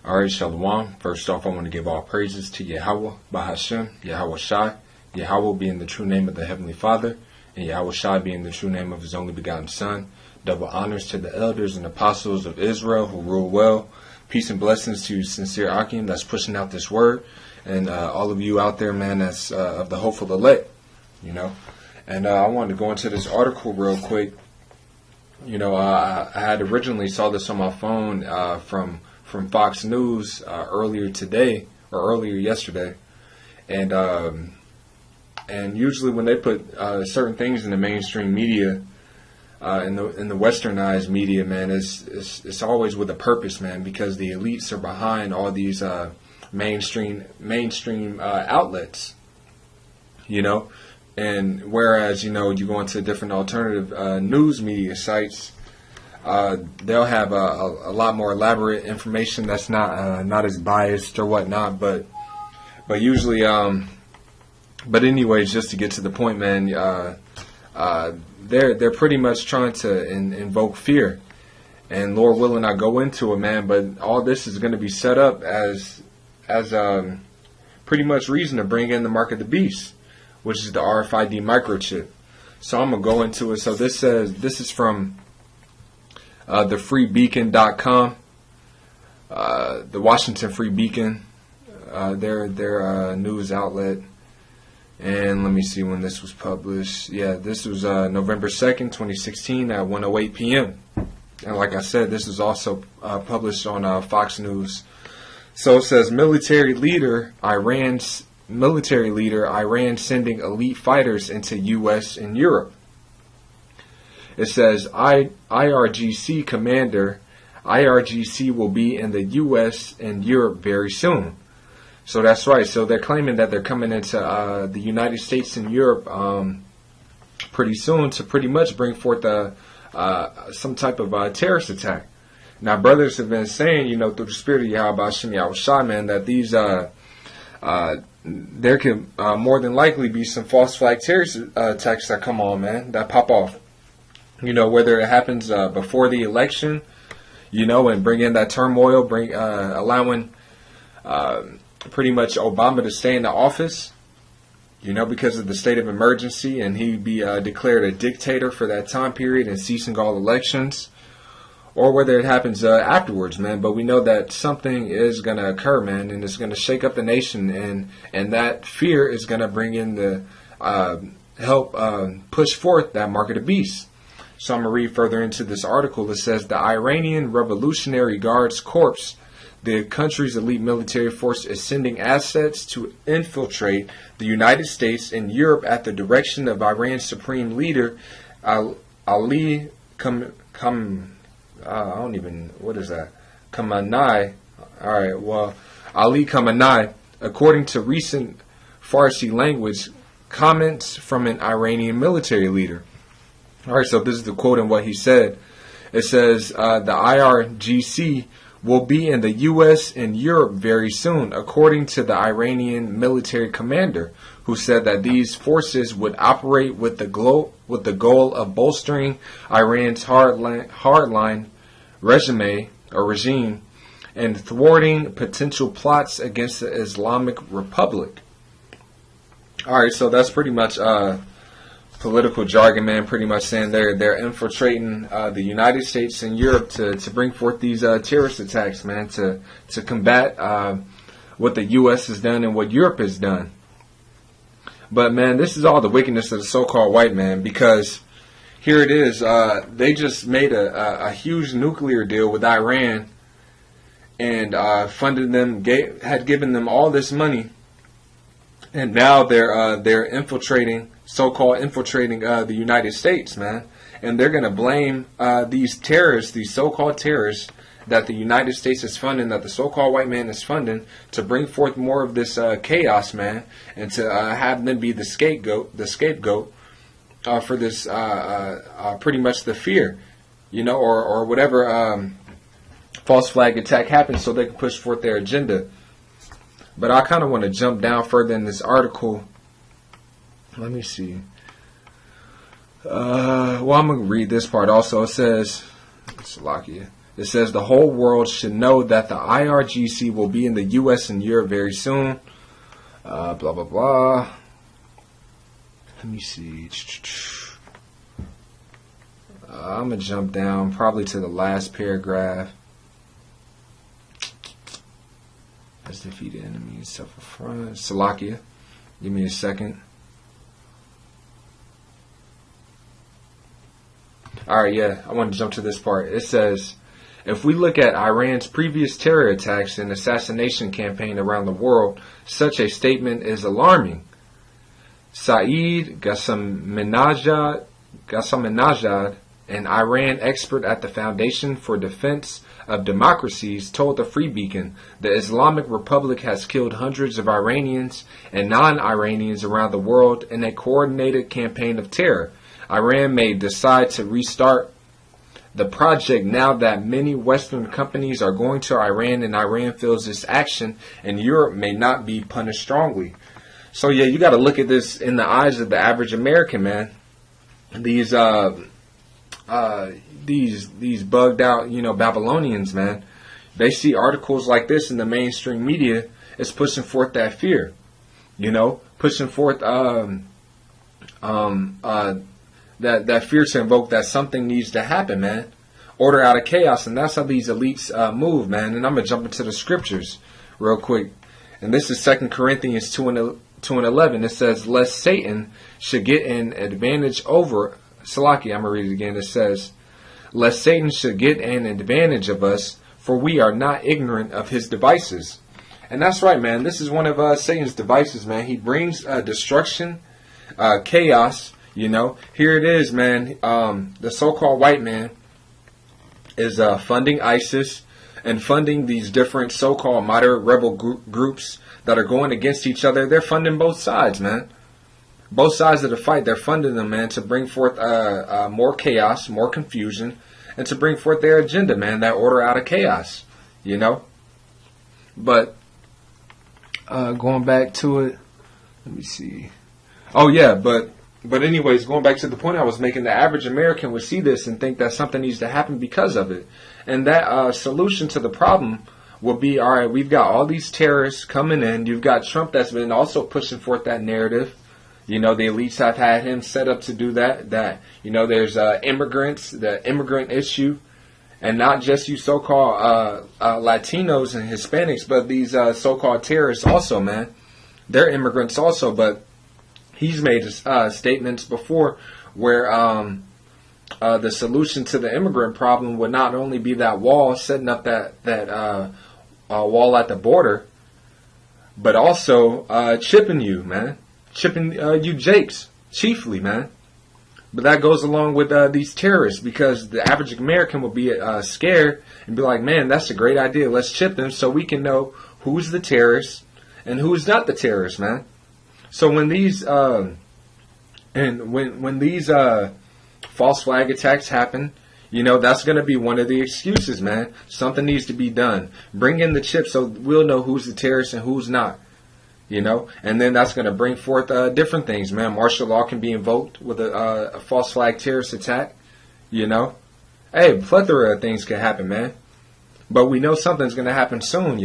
Alright, Shalom. First off, I want to give all praises to Yahweh, Bahashem, Yahweh Shai, Yahweh being the true name of the Heavenly Father, and Yahweh Shai being the true name of His only begotten Son. Double honors to the elders and apostles of Israel who rule well. Peace and blessings to Sincere Akim that's pushing out this word, and all of you out there, man, that's of the hopeful elect, you know. And I wanted to go into this article real quick. You know, I had originally saw this on my phone from Fox News earlier today or earlier yesterday, and usually when they put certain things in the mainstream media, in the westernized media, man, it's always with a purpose, man, because the elites are behind all these mainstream outlets, you know. And whereas, you know, you go into different alternative news media sites, they'll have a lot more elaborate information that's not as biased or whatnot, but usually, but anyways, just to get to the point, man, they're pretty much trying to invoke fear, and Lord willing, I go into it, man. But all this is going to be set up as pretty much reason to bring in the mark of the beast, which is the RFID microchip. So I'm gonna go into it. So this is from thefreebeacon.com, the Washington Free Beacon, their news outlet. And let me see when this was published. Yeah, this was November 2nd, 2016 at 1:08 p.m. And like I said, this is also published on Fox News. So it says military leader Iran sending elite fighters into U.S. and Europe. It says IRGC commander, IRGC will be in the U.S. and Europe very soon. So that's right. So they're claiming that they're coming into the United States and Europe pretty soon to pretty much bring forth some type of terrorist attack. Now, brothers have been saying, you know, through the spirit of Yahweh Hashem Yahweh Shai, man, that these there could more than likely be some false flag terrorist attacks that come on, man, that pop off. You know, whether it happens before the election, you know, and bring in that turmoil, allowing pretty much Obama to stay in the office, you know, because of the state of emergency, and he'd be declared a dictator for that time period and ceasing all elections. Or whether it happens afterwards, man. But we know that something is going to occur, man, and it's going to shake up the nation, and that fear is going to bring in the help push forth that mark of the beast. So I'm going to read further into this article. It says the Iranian Revolutionary Guards Corps, the country's elite military force, is sending assets to infiltrate the United States and Europe at the direction of Iran's supreme leader Ali Khamenei. Alright, well, Ali Khamenei, according to recent Farsi language comments from an Iranian military leader. Alright, so this is the quote and what he said. It says, the IRGC will be in the U.S. and Europe very soon, according to the Iranian military commander, who said that these forces would operate with the goal of bolstering Iran's hardline regime and thwarting potential plots against the Islamic Republic. Alright, so that's pretty much political jargon, man, pretty much saying they're infiltrating the United States and Europe to bring forth these terrorist attacks, man, to combat what the U.S. has done and what Europe has done. But, man, this is all the wickedness of the so-called white man, because here it is. They just made a huge nuclear deal with Iran and funded them, had given them all this money, and now they're infiltrating, so-called infiltrating the United States, man. And they're going to blame these terrorists, these so-called terrorists, that the United States is funding, that the so-called white man is funding, to bring forth more of this chaos, man, and to have them be the scapegoat for this pretty much the fear, you know, or whatever false flag attack happens, so they can push forth their agenda. But I kind of want to jump down further in this article. Let me see. Well, I'm going to read this part also. It says, Salakia. It says the whole world should know that the IRGC will be in the U.S. and Europe very soon. Blah, blah, blah. Let me see. I'm going to jump down probably to the last paragraph. Let's defeat the enemy and self-affront. Salakia. Give me a second. Alright, yeah. I want to jump to this part. It says, if we look at Iran's previous terror attacks and assassination campaign around the world, such a statement is alarming. Saeed Ghassaminejad, an Iran expert at the Foundation for Defense of Democracies, told the Free Beacon the Islamic Republic has killed hundreds of Iranians and non-Iranians around the world in a coordinated campaign of terror. Iran may decide to restart the project now that many Western companies are going to Iran, and Iran feels this action, and Europe may not be punished strongly. So yeah, you got to look at this in the eyes of the average American, man. These bugged out, Babylonians, man. They see articles like this in the mainstream media. It's pushing forth that fear, pushing forth that fear to invoke that something needs to happen, man. Order out of chaos, and that's how these elites move, man. And I'm gonna jump into the scriptures real quick, and this is 2 Corinthians 2:11. It says, lest Satan should get an advantage over Salaki. I'm gonna read it again. It says, lest Satan should get an advantage of us, for we are not ignorant of his devices. And that's right, man. This is one of Satan's devices, man. He brings destruction, chaos. Here it is, man. The so-called white man is funding ISIS and funding these different so-called moderate rebel groups that are going against each other. They're funding both sides, man. Both sides of the fight, they're funding them, man, to bring forth more chaos, more confusion, and to bring forth their agenda, man, that order out of chaos, But going back to it, let me see. Oh, yeah, but anyways, going back to the point I was making, the average American would see this and think that something needs to happen because of it. And that solution to the problem will be, all right, we've got all these terrorists coming in. You've got Trump that's been also pushing forth that narrative. The elites have had him set up to do that. There's immigrants, the immigrant issue, and not just you so-called Latinos and Hispanics, but these so-called terrorists also, man. They're immigrants also, but he's made statements before where the solution to the immigrant problem would not only be that wall, setting up that wall at the border, but also chipping you, man. Chipping you Jakes, chiefly, man. But that goes along with these terrorists, because the average American will be scared and be like, man, that's a great idea. Let's chip them so we can know who's the terrorist and who's not the terrorist, man. So when these when these false flag attacks happen, that's going to be one of the excuses, man. Something needs to be done. Bring in the chip so we'll know who's the terrorist and who's not. And then that's going to bring forth different things, man. Martial law can be invoked with a false flag terrorist attack. Hey, plethora of things can happen, man. But we know something's going to happen soon,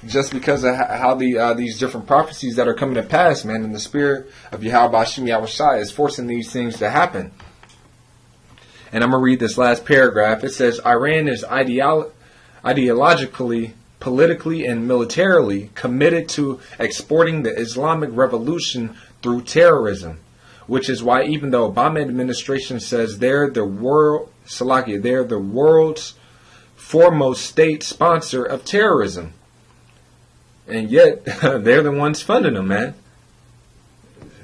just because of how these different prophecies that are coming to pass, man, in the spirit of Yahweh Bashim Yahushai is forcing these things to happen. And I'm going to read this last paragraph. It says, Iran is ideologically, politically, and militarily committed to exporting the Islamic Revolution through terrorism, which is why even the Obama administration says they're the world's foremost state sponsor of terrorism. And yet, they're the ones funding them, man.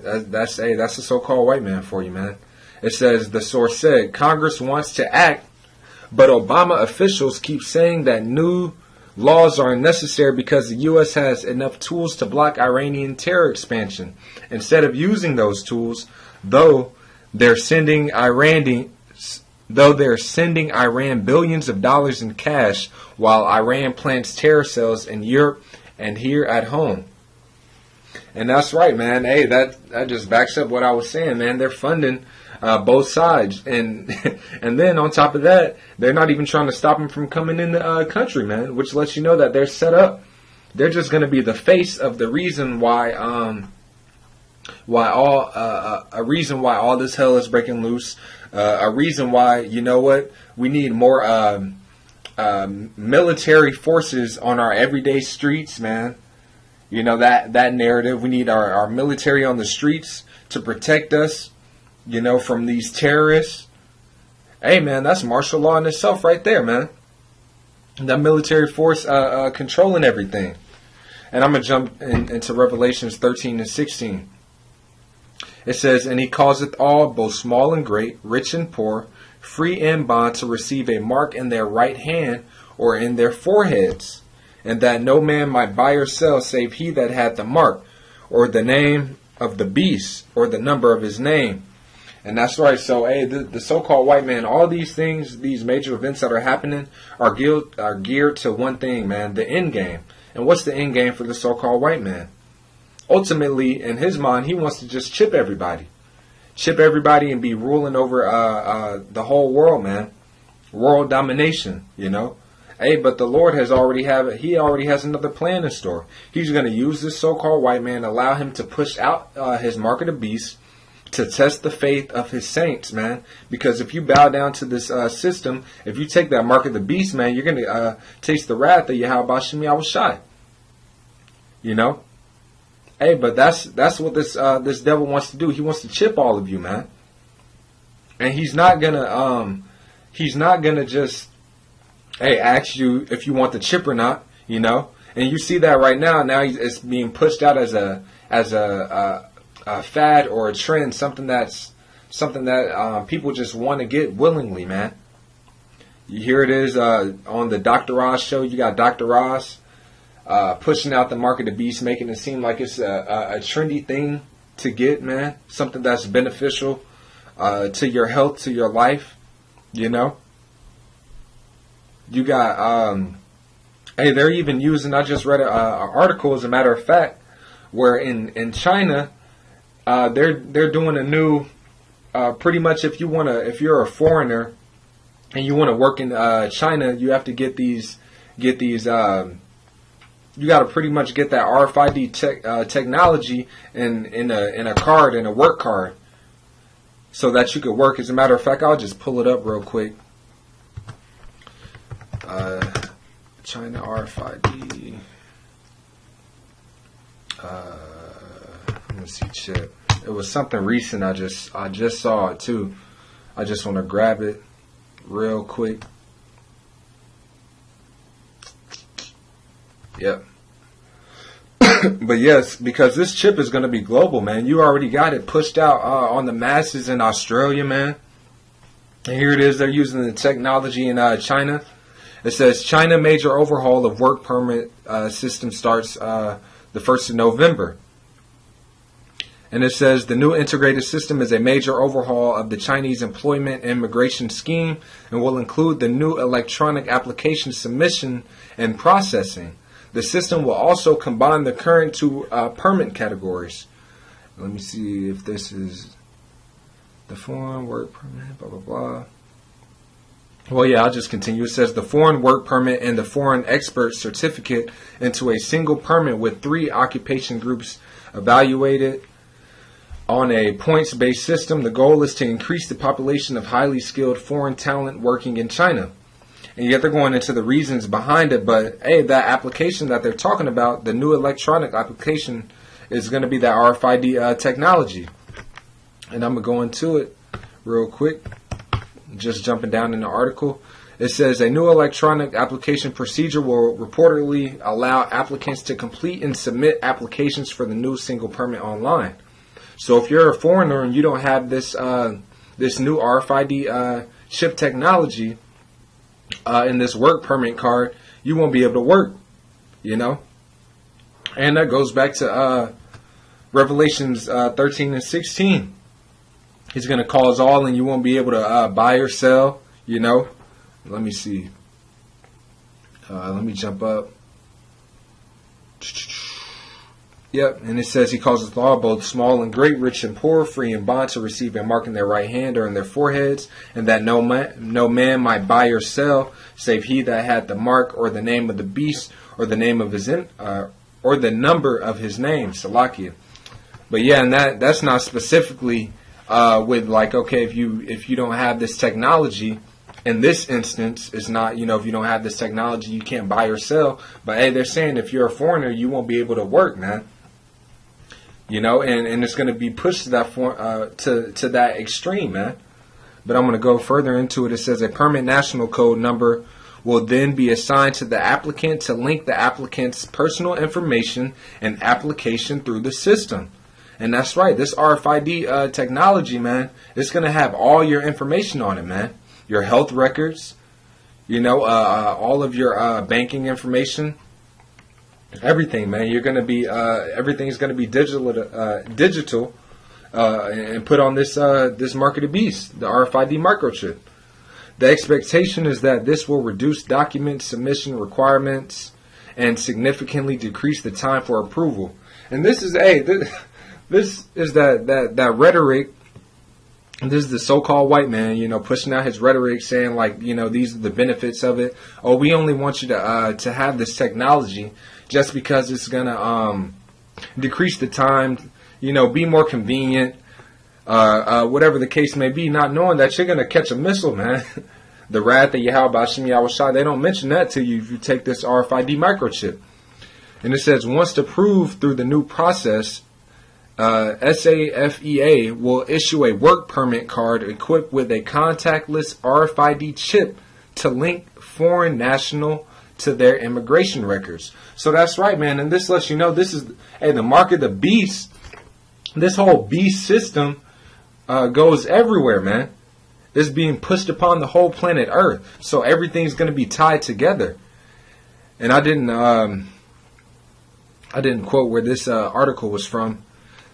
That's the so-called white man for you, man. It says, the source said, Congress wants to act, but Obama officials keep saying that new laws are necessary because the U.S. has enough tools to block Iranian terror expansion. Instead of using those tools, though they're sending Iran billions of dollars in cash while Iran plants terror cells in Europe and here at home. And that's right, man. Hey, that just backs up what I was saying, man. They're funding both sides, and and then on top of that, they're not even trying to stop them from coming in the country, man. Which lets you know that they're set up. They're just going to be the face of the reason why a reason why all this hell is breaking loose. A reason why, you know what, we need more military forces on our everyday streets, man. You know, that narrative. We need our military on the streets to protect us, you know, from these terrorists. Hey, man, that's martial law in itself right there, man. That military force controlling everything. And I'm going to jump into Revelations 13 and 16. It says, "And he causeth all, both small and great, rich and poor, free and bond, to receive a mark in their right hand or in their foreheads, and that no man might buy or sell save he that had the mark, or the name of the beast, or the number of his name." And that's right. So, hey, the so-called white man, all these things, these major events that are happening are geared to one thing, man, the end game. And what's the end game for the so-called white man? Ultimately, in his mind, he wants to just chip everybody and be ruling over the whole world, man. World domination, you know. Hey, but the Lord he already has another plan in store. He's going to use this so-called white man, allow him to push out his mark of the beast to test the faith of his saints, man. Because if you bow down to this system, if you take that mark of the beast, man, you're going to taste the wrath of Yahweh Shem Yahushai. You know? Hey, but that's what this devil wants to do. He wants to chip all of you, man. And he's not gonna just ask you if you want the chip or not, you know. And you see that right now. Now it's being pushed out as a fad or a trend, something that people just want to get willingly, man. Here it is on the Dr. Oz show. You got Dr. Oz. Pushing out the mark of the beast, making it seem like it's a trendy thing to get, man. Something that's beneficial to your health, to your life, you know. You got, hey, they're even using, I just read an article, as a matter of fact, where in China, they're doing a new, pretty much if you're a foreigner and you want to work in China, you have to get these, you got to pretty much get that RFID technology in a card, in a work card, so that you could work. As a matter of fact, I'll just pull it up real quick. China RFID. Let me see, chip. It was something recent. I just saw it too. I just want to grab it real quick. Yep. But yes, because this chip is going to be global, man. You already got it pushed out on the masses in Australia, man. And here it is. They're using the technology in China. It says China major overhaul of work permit system starts the 1st of November. And it says the new integrated system is a major overhaul of the Chinese employment and immigration scheme and will include the new electronic application submission and processing. The system will also combine the current two permit categories. Let me see if this is the foreign work permit, blah, blah, blah. Well, yeah, I'll just continue. It says the foreign work permit and the foreign expert certificate into a single permit with 3 occupation groups evaluated on a points-based system. The goal is to increase the population of highly skilled foreign talent working in China. And yet they're going into the reasons behind it. But, hey, that application that they're talking about, the new electronic application, is going to be that RFID technology. And I'm going to go into it real quick. Just jumping down in the article. It says a new electronic application procedure will reportedly allow applicants to complete and submit applications for the new single permit online. So if you're a foreigner and you don't have this this new RFID chip technology in this work permit card, you won't be able to work, you know. And that goes back to Revelations 13 and 16. He's going to cause all and you won't be able to buy or sell, you know. Let me see. Let me jump up. Yep, and it says he causeth all, both small and great, rich and poor, free and bond, to receive a mark in their right hand or in their foreheads, and that no man might buy or sell, save he that had the mark, or the name of the beast, or the name of his or the number of his name, Salakia. But yeah, and that's not specifically with like, okay, if you don't have this technology. In this instance, it's not, if you don't have this technology, you can't buy or sell. But hey, they're saying if you're a foreigner, you won't be able to work, man. And it's going to be pushed to that to that extreme, man. But I'm going to go further into it. It says a permanent national code number will then be assigned to the applicant to link the applicant's personal information and application through the system. And that's right. This RFID technology, man, it's going to have all your information on it, man. Your health records, all of your banking information. Everything, man. You're gonna be everything's gonna be digital, and put on this mark of the beast, the RFID microchip. The expectation is that this will reduce document submission requirements and significantly decrease the time for approval. And this is that rhetoric. This is the so-called white man, pushing out his rhetoric, saying like, these are the benefits of it. Oh, we only want you to have this technology just because it's gonna decrease the time, be more convenient, whatever the case may be. Not knowing that you're gonna catch a missile, man. The wrath of Yahweh Hashem Yahweh Shai, they don't mention that to you if you take this RFID microchip. And it says once approved through the new process, SAFEA will issue a work permit card equipped with a contactless RFID chip to link foreign national to their immigration records. So that's right, man. And this lets you know this is the mark of the beast. This whole beast system goes everywhere, man. It's being pushed upon the whole planet Earth. So everything's going to be tied together. And I didn't quote where this article was from.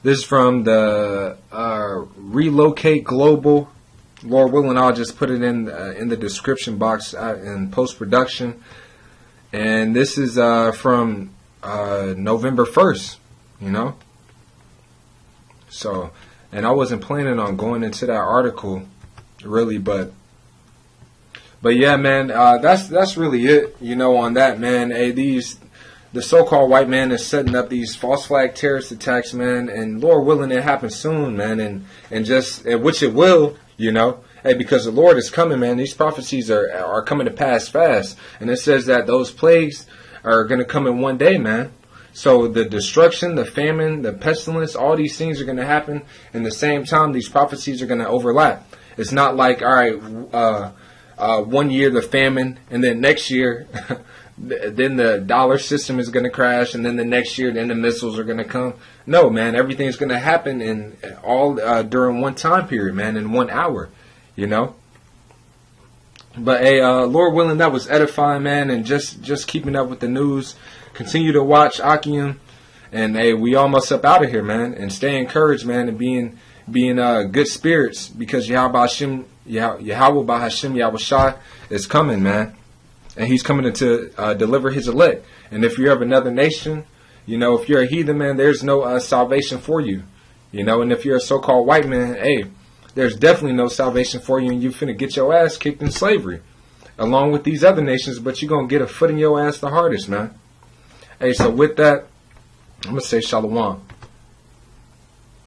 This is from the Relocate Global. Lord willing, I'll just put it in the description box in post-production. And this is from November 1st, So, and I wasn't planning on going into that article, really, but yeah, man, that's really it, on that, man. Hey, the so-called white man is setting up these false flag terrorist attacks, man, and Lord willing, it happens soon, man, and which it will, Hey, because the Lord is coming, man. These prophecies are coming to pass fast, and it says that those plagues are going to come in one day, man. So the destruction, the famine, the pestilence, all these things are going to happen in the same time. These prophecies are going to overlap. It's not like, all right, 1 year the famine, and then next year. Then the dollar system is going to crash, and then the next year, then the missiles are going to come. No, man, everything's going to happen in all during one time period, man, in 1 hour, But hey, Lord willing, that was edifying, man, and just keeping up with the news. Continue to watch Akim, and hey, we almost up out of here, man, and stay encouraged, man, and being good spirits, because Yahweh Hashem Yahweh Shai is coming, man. And he's coming to deliver his elect. And if you're of another nation, if you're a heathen, man, there's no salvation for you. And if you're a so-called white man, hey, there's definitely no salvation for you, and you're finna get your ass kicked in slavery. Along with these other nations, but you're going to get a foot in your ass the hardest, man. Hey, so with that, I'm going to say shalom.